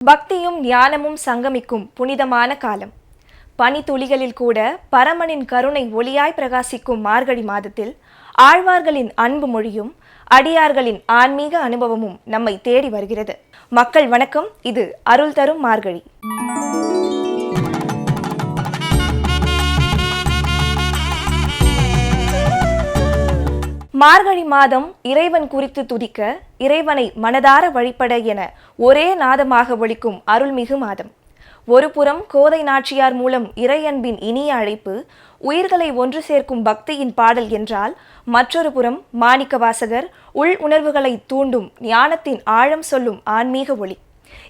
பக்தியும் ஞானமும் சங்கமிக்கும் புனிதமான காலம். பனித்துளிகளில் கூட பரமனின் கருணை ஒளியாய் பிரகாசிக்கும் மார்கழி மாதத்தில் ஆழ்வார்களின் அன்பு மொழியும் அடியார்களின் ஆன்மீக அனுபவமும் நம்மை தேடி வருகிறது. மக்கள் வணக்கம், இது அருள் தரும் மார்கழி. மார்கழி மாதம் இறைவன் குறித்து துதிக்க, இறைவனை மனதார வழிபட என ஒரே நாதமாக ஒலிக்கும் அருள்மிகு மாதம். ஒரு புறம் கோதை நாச்சியார் மூலம் இறையன்பின் இனிய அழைப்பு, உயிர்களை ஒன்று சேர்க்கும் பக்தியின் பாடல் என்றால், மற்றொரு புறம் மாணிக்கவாசகர் உள் உணர்வுகளை தூண்டும் ஞானத்தின் ஆழம் சொல்லும் ஆன்மீக ஒளி.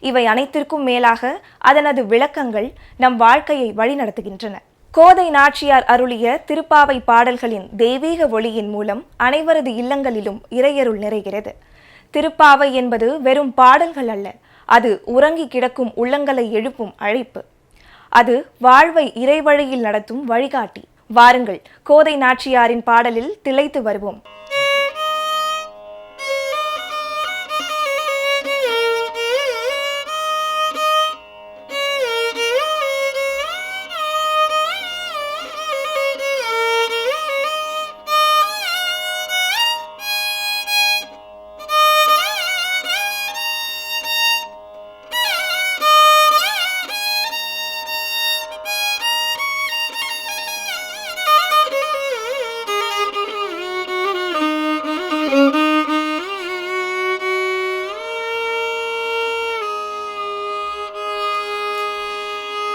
இவை அனைத்திற்கும் மேலாக அதனது விளக்கங்கள் நம் வாழ்க்கையை வழிநடத்துகின்றன. கோதை நாச்சியார் அருளிய திருப்பாவை பாடல்களின் தெய்வீக ஒளியின் மூலம் அனைவரது இல்லங்களிலும் இறையருள் நிறைகிறது. திருப்பாவை என்பது வெறும் பாடல்கள் அல்ல, அது உறங்கி கிடக்கும் உள்ளங்களை எழுப்பும் அழைப்பு. அது வாழ்வை இறைவழியில் நடத்தும் வழிகாட்டி. வாருங்கள், கோதை நாச்சியாரின் பாடலில் திளைத்து வருவோம்.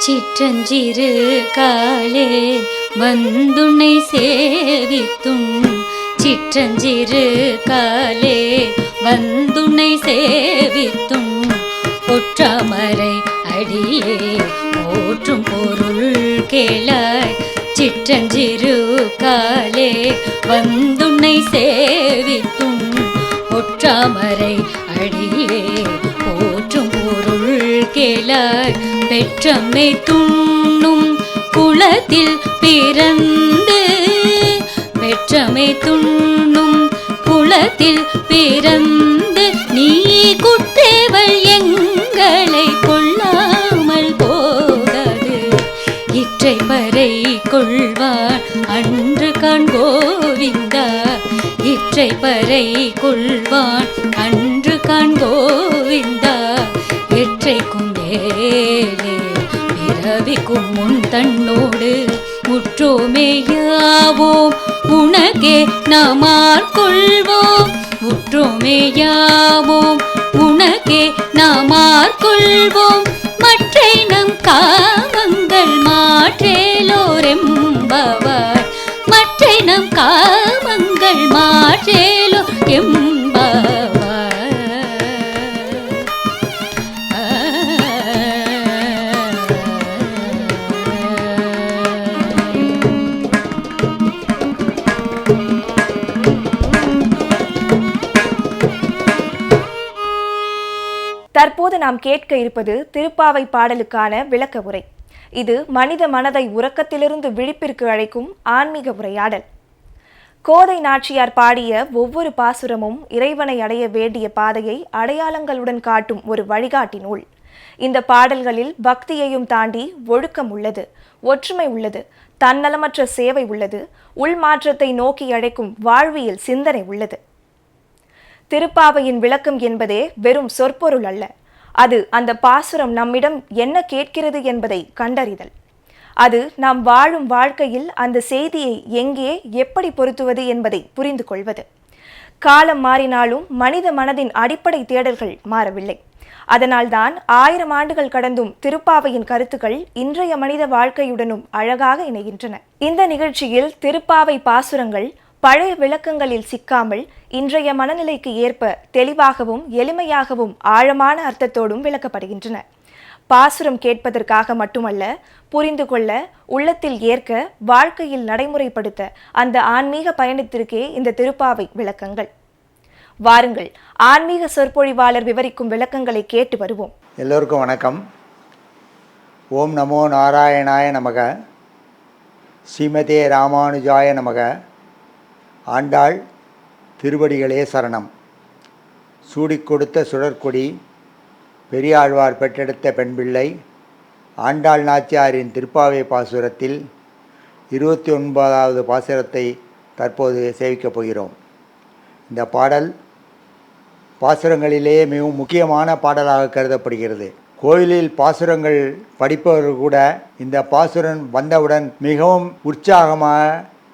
சிற்றஞ்சிறு காலே வந்துன்னை சேவித்தும், சிற்றஞ்சிறு காலே வந்துன்னை சேவித்தும், ஒற்றாமரை அடியே போற்றும் பொருள் கேளாய். சிற்றஞ்சிறு காலே வந்துன்னை சேவித்தும், ஒற்றாமரை அடியே போற்றும் பொருள் கேளாய். பெற்றம்மை துண்ணும் குலத்தில் பிறந்து, பெற்றம்மை துண்ணும் குலத்தில் பிறந்து, நீ குற்றேவள் எங்களை கொள்ளாமல் போகாது. இற்றை பறை கொள்வான் அன்று காண் கோவிந்தா, இற்றை பறை கொள்வான் அன்று காண் கோவிந்தா. எற்றைக்கும் ஏலே பிறவிக்கும் முன் தன்னோடு முற்றோமேயாவோம், உனக்கே நாமார் கொள்வோம். முற்றோமேயாவோம், உனக்கே நாமார் கொள்வோம். மற்றை நம் காமங்கள் மாற்றேலோரெம்பவார், மற்றை நம் காமங்கள் மாற்றேலோ எம்பவார். தற்போது நாம் கேட்க இருப்பது திருப்பாவை பாடலுக்கான விளக்க உரை. இது மனித மனதை உறக்கத்திலிருந்து விழிப்பிற்கு அழைக்கும் ஆன்மீக உரையாடல். கோதை நாச்சியார் பாடிய ஒவ்வொரு பாசுரமும் இறைவனை அடைய வேண்டிய பாதையை அடையாளங்களுடன் காட்டும் ஒரு வழிகாட்டி நூல். இந்த பாடல்களில் பக்தியையும் தாண்டி ஒழுக்கம் உள்ளது, ஒற்றுமை உள்ளது, தன்னலமற்ற சேவை உள்ளது, உள்மாற்றத்தை நோக்கி அழைக்கும் வாழ்வியல் சிந்தனை உள்ளது. திருப்பாவையின் விளக்கம் என்பதே வெறும் சொற்பொருள் அல்ல, அது அந்த பாசுரம் நம்மிடம் என்ன கேட்கிறது என்பதை கண்டறிதல். அது நாம் வாழும் வாழ்க்கையில் அந்த செய்தியை எங்கே எப்படி பொருத்துவது என்பதை புரிந்து கொள்வது. காலம் மாறினாலும் மனித மனதின் அடிப்படை தேடல்கள் மாறவில்லை. அதனால்தான் 1000 ஆண்டுகள் கடந்தும் திருப்பாவையின் கருத்துக்கள் இன்றைய மனித வாழ்க்கையுடனும் அழகாக இணைகின்றன. இந்த நிகழ்ச்சியில் திருப்பாவை பாசுரங்கள் பழைய விளக்கங்களில் சிக்காமல் இன்றைய மனநிலைக்கு ஏற்ப தெளிவாகவும் எளிமையாகவும் ஆழமான அர்த்தத்தோடும் விளக்கப்படுகின்றன. பாசுரம் கேட்பதற்காக மட்டுமல்ல, புரிந்து கொள்ள, உள்ளத்தில் ஏற்க, வாழ்க்கையில் நடைமுறைப்படுத்த அந்த ஆன்மீக பயணத்திற்கே இந்த திருப்பாவை விளக்கங்கள். வாருங்கள், ஆன்மீக சொற்பொழிவாளர் விவரிக்கும் விளக்கங்களை கேட்டு வருவோம். எல்லோருக்கும் வணக்கம். ஓம் நமோ நாராயணாய நமக. ஸ்ரீமதே ராமானுஜாய நமக. ஆண்டாள் திருவடிகளே சரணம். சூடிக் கொடுத்த சுடற்கொடி பெரியாழ்வார் பெற்றெடுத்த பெண்பிள்ளை ஆண்டாள் நாச்சியாரின் திருப்பாவை பாசுரத்தில் 29வது பாசுரத்தை தற்போது சேவிக்கப் போகிறோம். இந்த பாடல் பாசுரங்களிலே மிகவும் முக்கியமான பாடலாக கருதப்படுகிறது. கோயிலில் பாசுரங்கள் படிப்பவர்கள் கூட இந்த பாசுரம் வந்தவுடன் மிகவும் உற்சாகமாக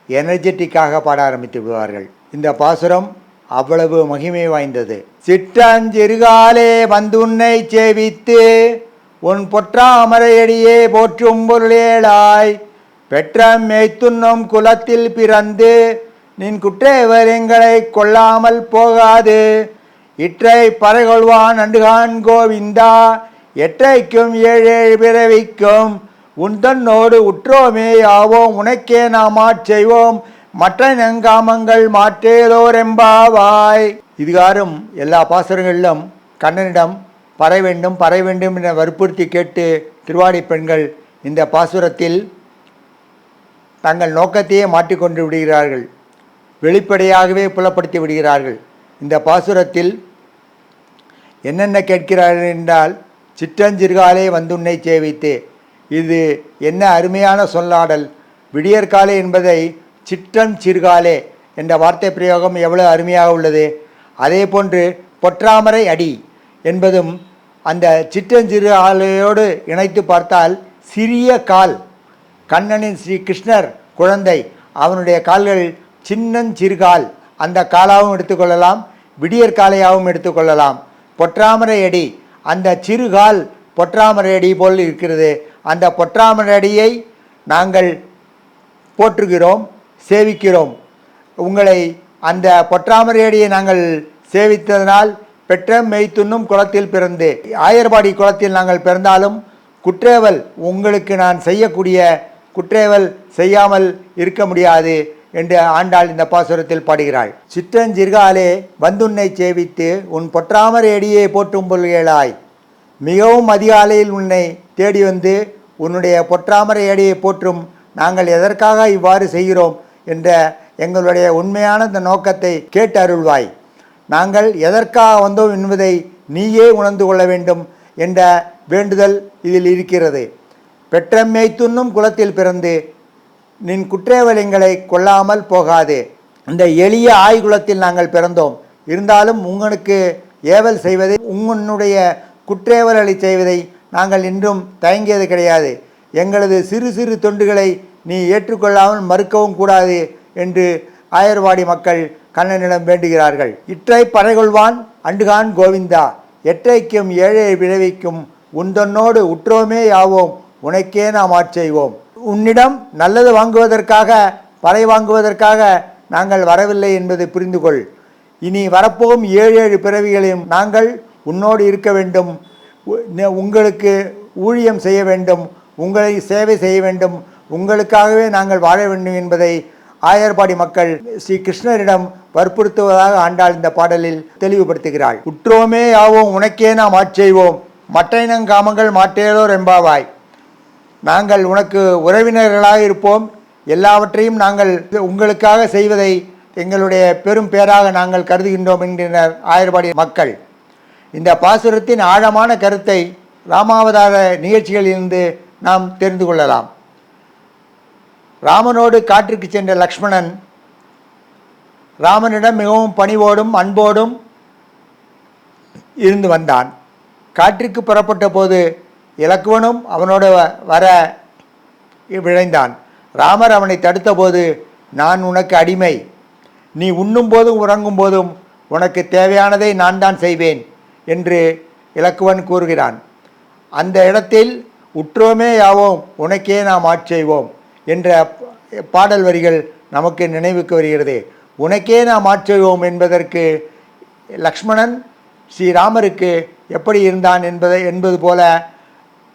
எனர்ஜெட்டிக்காக பாட ஆரம்பித்து விடுவார்கள். இந்த பாசுரம் அவ்வளவு மகிமை வாய்ந்தது. சிற்றஞ்சிறுகாலே வந்துன்னை சேவித்து உன் பொற்றாமரையடியே போற்றும் பொருளேளாய் பெற்ற மேய்த்துண்ணும் குலத்தில் பிறந்து நின் குற்றேவர் எங்களை கொள்ளாமல் போகாது இற்றை பறைகொள்வான் அண்டுகான் கோவிந்தா எற்றைக்கும் ஏழேழு பிறவிக்கும் உந்தன்னோடு உற்றோமே ஆவோம் உனக்கே நாம் செய்வோம் மற்ற நெங்காமங்கள் மாற்றேலோரெம்பாவாய். இதுகாரும் எல்லா பாசுரங்களிலும் கண்ணனிடம் பறை வேண்டும் என வற்புறுத்தி கேட்டு திருவாடி பெண்கள் இந்த பாசுரத்தில் தங்கள் நோக்கத்தையே மாற்றிக்கொண்டு விடுகிறார்கள். வெளிப்படையாகவே புலப்படுத்தி விடுகிறார்கள். இந்த பாசுரத்தில் என்னென்ன கேட்கிறார்கள் என்றால், சிற்றஞ்சிறுகாலே வந்துன்னை சேவித்து. இது என்ன அருமையான சொல்லாடல்! விடியற்காலே என்பதை சிற்றஞ்சிறுகாலே என்ற வார்த்தை பிரயோகம் எவ்வளவு அருமையாக உள்ளது. அதே போன்று பொற்றாமரை அடி என்பதும் அந்த சிற்றஞ்சிறு ஆலையோடு இணைத்து பார்த்தால் சிறிய கால், கண்ணனின் ஸ்ரீ கிருஷ்ணர் குழந்தை, அவனுடைய கால்கள் சின்னஞ்சிறுகால், அந்த காலாகவும் எடுத்துக்கொள்ளலாம், விடியற்காலையாகவும் எடுத்துக்கொள்ளலாம். பொற்றாமரை அடி, அந்த சிறுகால் பொற்றாமரை அடி போல் இருக்கிறது. அந்த பொற்றாமரை அடியை நாங்கள் போற்றுகிறோம், சேவிக்கிறோம். உங்களை அந்த பொற்றாமரை அடியை நாங்கள் சேவித்ததனால் பெற்ற மெய்த்துண்ணும் குளத்தில் பிறந்து, ஆயர்பாடி குளத்தில் நாங்கள் பிறந்தாலும் குற்றேவல் உங்களுக்கு நான் செய்யக்கூடிய குற்றேவல் செய்யாமல் இருக்க முடியாது என்று ஆண்டாள் இந்த பாசுரத்தில் பாடுகிறாள். சிற்றஞ்சிறுகாலே வந்துன்னை சேவித்து உன் பொற்றாமரை அடியை போற்றும் பொருள்களாய். மிகவும் அதிகாலையில் உன்னை தேடி வந்து உன்னுடைய பொற்றாமரை அடியை போற்றும் நாங்கள் எதற்காக இவ்வாறு செய்கிறோம் என்ற எங்களுடைய உண்மையான இந்த நோக்கத்தை கேட்டு அருள்வாய். நாங்கள் எதற்காக வந்தோம் என்பதை நீயே உணர்ந்து கொள்ள வேண்டும் என்ற வேண்டுதல் இதில் இருக்கிறது. பெற்ற மேய்த்துண்ணும் குலத்தில் பிறந்து நின் குற்றேவலிங்களை கொள்ளாமல் போகாது. இந்த எளிய ஆய்குலத்தில் நாங்கள் பிறந்தோம், இருந்தாலும் உங்களுக்கு ஏவல் செய்வதை, உன்னுடைய குற்றேவல்களை செய்வதை நாங்கள் இன்றும் தயங்கியது கிடையாது. எங்களது சிறு சிறு தொண்டுகளை நீ ஏற்றுக்கொள்ளாமல் மறுக்கவும் கூடாது என்று ஆயர்வாடி மக்கள் கண்ணனிடம் வேண்டுகிறார்கள். இற்றை பறைகொள்வான் அண்டுகான் கோவிந்தா எற்றைக்கும் ஏழை விளைவிக்கும் உந்தன்னோடு உற்றோமே யாவோம் உனக்கே நாம் செய்வோம். உன்னிடம் நல்லது வாங்குவதற்காக, பறை வாங்குவதற்காக நாங்கள் வரவில்லை என்பதை புரிந்து கொள். இனி வரப்போகும் 7 பிறவிகளையும் நாங்கள் உன்னோடு இருக்க வேண்டும், உங்களுக்கு ஊழியம் செய்ய வேண்டும், உங்களை சேவை செய்ய வேண்டும், உங்களுக்காகவே நாங்கள் வாழ வேண்டும் என்பதை ஆயர்பாடி மக்கள் ஸ்ரீ கிருஷ்ணரிடம் வற்புறுத்துவதாக ஆண்டாள் இந்த பாடலில் தெளிவுபடுத்துகிறாள். உற்றோமே யாவோம் உனக்கே நாம் செய்வோம் மற்ற இனங்காமங்கள் மாற்றேலோர் எம்பாவாய். நாங்கள் உனக்கு உறவினர்களாக இருப்போம், எல்லாவற்றையும் நாங்கள் உங்களுக்காக செய்வதை எங்களுடைய பெரும் பேராக நாங்கள் கருதுகின்றோம் என்கின்றனர் ஆயர்பாடி மக்கள். இந்த பாசுரத்தின் ஆழமான கருத்தை ராமாவதார நிகழ்ச்சிகளிலிருந்து நாம் தெரிந்து கொள்ளலாம். ராமனோடு காட்டிற்கு சென்ற லக்ஷ்மணன் ராமனிடம் மிகவும் பணிவோடும் அன்போடும் இருந்து வந்தான். காட்டிற்கு புறப்பட்ட போது இலக்குவனும் அவனோடு வர விழைந்தான். ராமர் அவனை தடுத்த போது, நான் உனக்கு அடிமை, நீ உண்ணும் போதும் உறங்கும் போதும் உனக்கு தேவையானதை நான் தான் செய்வேன் என்று இலக்குவன் கூறுகிறான். அந்த இடத்தில் உற்றோமே யாவோம் உனக்கே நாம் செய்வோம் என்ற பாடல் வரிகள் நமக்கு நினைவுக்கு வருகிறது. உனக்கே நாம் செய்வோம் என்பதற்கு லக்ஷ்மணன் ஸ்ரீராமருக்கு எப்படி இருந்தான் என்பது போல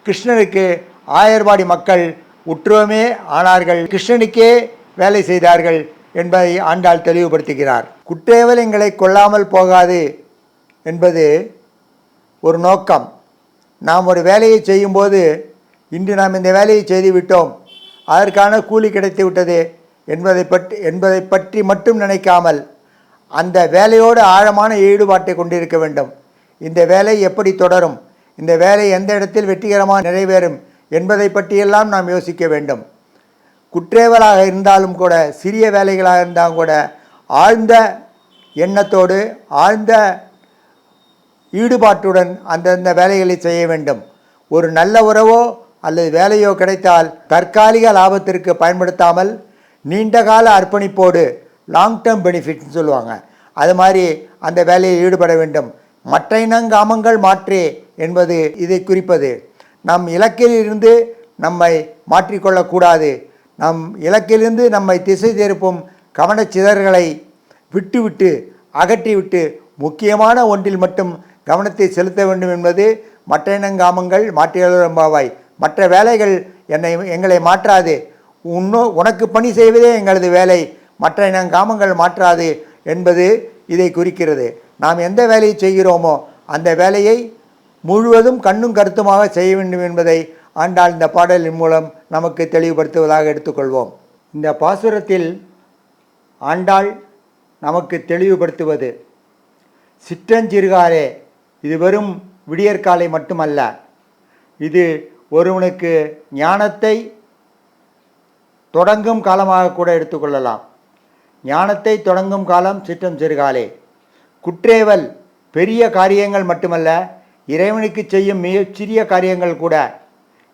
கிருஷ்ணனுக்கு ஆயர்வாடி மக்கள் உற்றோமே ஆனார்கள், கிருஷ்ணனுக்கே வேலை செய்தார்கள் என்பதை ஆண்டாள் தெளிவுபடுத்துகிறார். குற்றேவல் எங்களை கொள்ளாமல் போகாது என்பது ஒரு நோக்கம். நாம் ஒரு வேலையை செய்யும்போது, இன்று நாம் இந்த வேலையை செய்துவிட்டோம், அதற்கான கூலி கிடைத்து விட்டது என்பதை பற்றி மட்டும் நினைக்காமல் அந்த வேலையோடு ஆழமான ஈடுபாட்டை கொண்டிருக்க வேண்டும். இந்த வேலை எப்படி தொடரும், இந்த வேலை எந்த இடத்தில் வெற்றிகரமாக நிறைவேறும் என்பதை பற்றியெல்லாம் நாம் யோசிக்க வேண்டும். குற்றேவலாக இருந்தாலும் கூட, சிறிய வேலைகளாக இருந்தாலும் கூட ஆழ்ந்த எண்ணத்தோடு ஆழ்ந்த ஈடுபாட்டுடன் அந்தந்த வேலைகளை செய்ய வேண்டும். ஒரு நல்ல உறவோ அல்லது வேலையோ கிடைத்தால் தற்காலிக லாபத்திற்கு பயன்படுத்தாமல் நீண்டகால அர்ப்பணிப்போடு, லாங் டேர்ம் பெனிஃபிட்னு சொல்லுவாங்க, அது மாதிரி அந்த வேலையில் ஈடுபட வேண்டும். மற்ற இனங்காமங்கள் மாற்றே என்பது இதை குறிப்பது. நம் இலக்கிலிருந்து நம்மை மாற்றிக்கொள்ளக்கூடாது. நம் இலக்கிலிருந்து நம்மை திசை திருப்பும் கவனச்சிதறல்களை விட்டுவிட்டு அகற்றிவிட்டு முக்கியமான ஒன்றில் மட்டும் கவனத்தை செலுத்த வேண்டும் என்பது மற்ற இனங்காமங்கள் மாற்றியல்பாவாய். மற்ற வேலைகள் எங்களை மாற்றாது. உனக்கு பணி செய்வதே எங்களது வேலை, மற்ற இனங்காமங்கள் மாற்றாது என்பது இதை குறிக்கிறது. நாம் எந்த வேலையை செய்கிறோமோ அந்த வேலையை முழுவதும் கண்ணும் கருத்துமாக செய்ய வேண்டும் என்பதை ஆண்டாள் இந்த பாடலின் மூலம் நமக்கு தெளிவுபடுத்துவதாக எடுத்துக்கொள்வோம். இந்த பாசுரத்தில் ஆண்டாள் நமக்கு தெளிவுபடுத்துவது, சிற்றஞ்சிறுகாலே இது வெறும் விடியற்காலை மட்டுமல்ல, இது ஒருவனுக்கு ஞானத்தை தொடங்கும் காலமாக கூட எடுத்துக்கொள்ளலாம். ஞானத்தை தொடங்கும் காலம் சிற்றஞ்சிறுகாலே. குற்றேவல் பெரிய காரியங்கள் மட்டுமல்ல, இறைவனுக்கு செய்யும் மிகச்சிறிய காரியங்கள் கூட,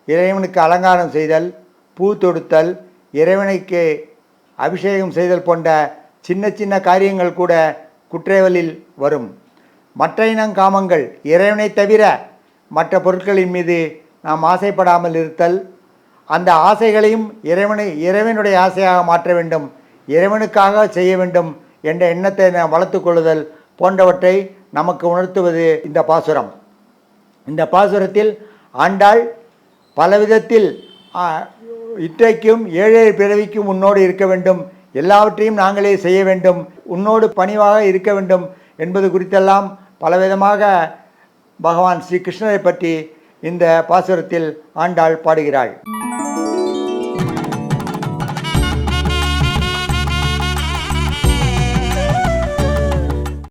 இறைவனுக்கு அலங்காரம் செய்தல், பூ தொடுத்தல், இறைவனுக்கு அபிஷேகம் செய்தல் போன்ற சின்ன சின்ன காரியங்கள் கூட குற்றேவலில் வரும். மற்ற இனங்காமங்கள், இறைவனை தவிர மற்ற பொருட்களின் மீது நாம் ஆசைப்படாமல் இருத்தல், அந்த ஆசைகளையும் இறைவனுடைய ஆசையாக மாற்ற வேண்டும், இறைவனுக்காக செய்ய வேண்டும் என்ற எண்ணத்தை நாம் வளர்த்து கொள்ளுதல் போன்றவற்றை நமக்கு உணர்த்துவது இந்த பாசுரம். இந்த பாசுரத்தில் ஆண்டாள் பலவிதத்தில் இற்றைக்கும் ஏழை பிறவிக்கும் உன்னோடு இருக்க வேண்டும், எல்லாவற்றையும் நாங்களே செய்ய வேண்டும், உன்னோடு பணிவாக இருக்க வேண்டும் என்பது குறித்தெல்லாம் பலவிதமாக பகவான் ஸ்ரீ கிருஷ்ணரை பற்றி இந்த பாசுரத்தில் ஆண்டாள் பாடுகிறாள்.